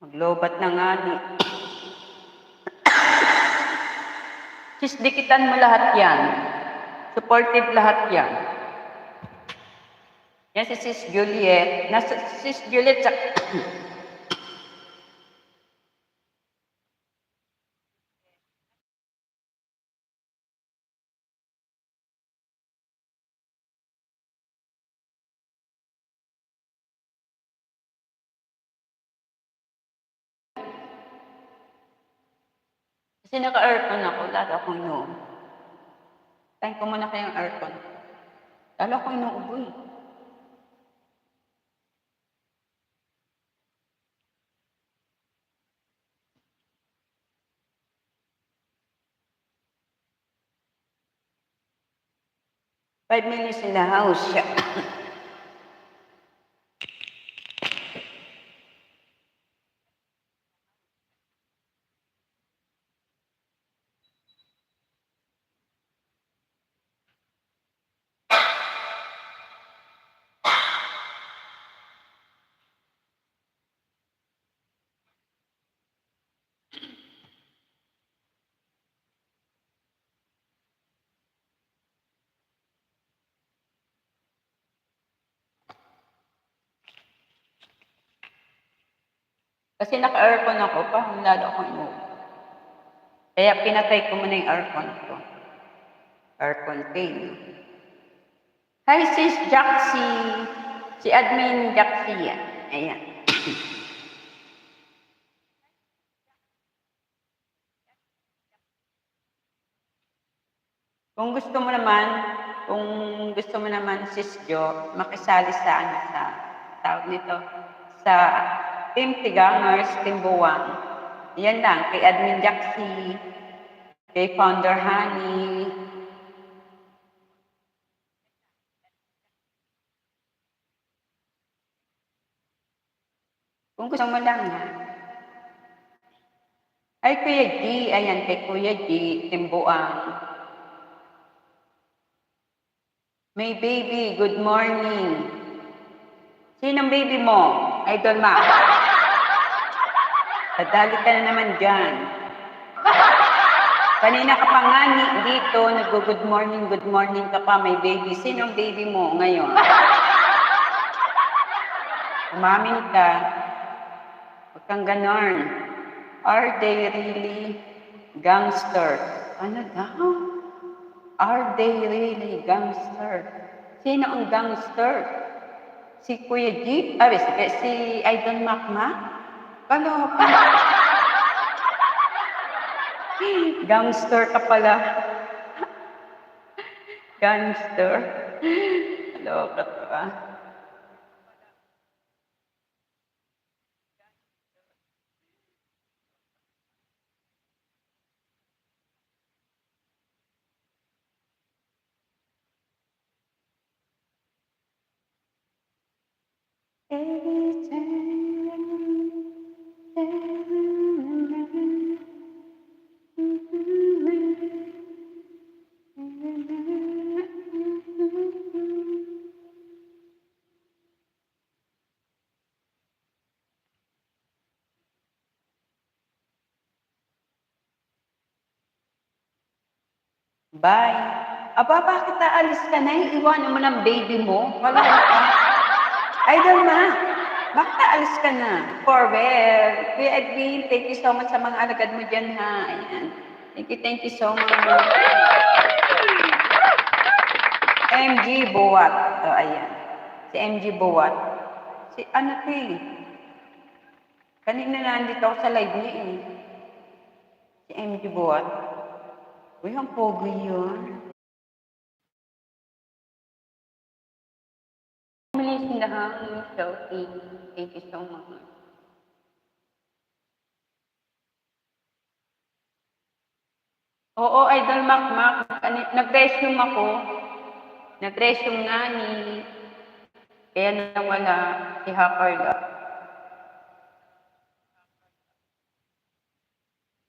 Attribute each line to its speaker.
Speaker 1: Maglobat na nga ni. Sisdikitan mo lahat yan. Supportive lahat yan. Yan si Sis Juliet. Nasa Sis Juliet sa... Kasi naka-aircon ako, lalo akong inuubo. Tayin ko muna kayong aircon. Lalo akong inuubo eh. Five minutes in the house. Kasi naka-aircon ako, parang lalo akong inuubo. Kaya pinatay ko muna yung aircon ko. Aircon pain. Hi Sis Jaxie! Si Admin Jaxie yan. Ayan. Kung gusto mo naman, Sis Jo, makisali sa tawag nito, sa Team Tigangers, Team Buwang. Yan lang, kay Admin Jaxie, kay Founder Honey. Kung gusto mo lang ha. Ay, Kuya G, ayan, kay Kuya G, Team Buwang. May baby, good morning. Sinong baby mo? Idol Mac. Dadali ka na naman dyan. Kanina ka pa nga dito, nag-good morning ka pa, may baby. Sinong baby mo ngayon? Umamin ka. Huwag kang ganon. Are they really gangster? Ano daw? Are they really gangster? Sino ang gangster? Si Kuya G? Si Idol Macma? Kaloka. Gangster ka pala. Gangster. Kaloka to ah. Every Bye. Aba, bakit aalis ka na? Iwanan mo ng baby mo? Wala ka. Idol Ma, bakit aalis ka na? Forward. Kuya Edwin, thank you so much sa mga alagad mo dyan ha. Ayan. Thank you so much. MG Buwat. Oh, ayan. Si MG Buwat. Si ano to eh. Kanina nandito ako sa live niya eh. Si MG Buwat. Uy, ang pogi yun. Families in the house, Sophie. Thank you so much. Oo, Idol Mac. Nag-resume ako. Nag-resume nga ni... Kaya nawala si Hacker.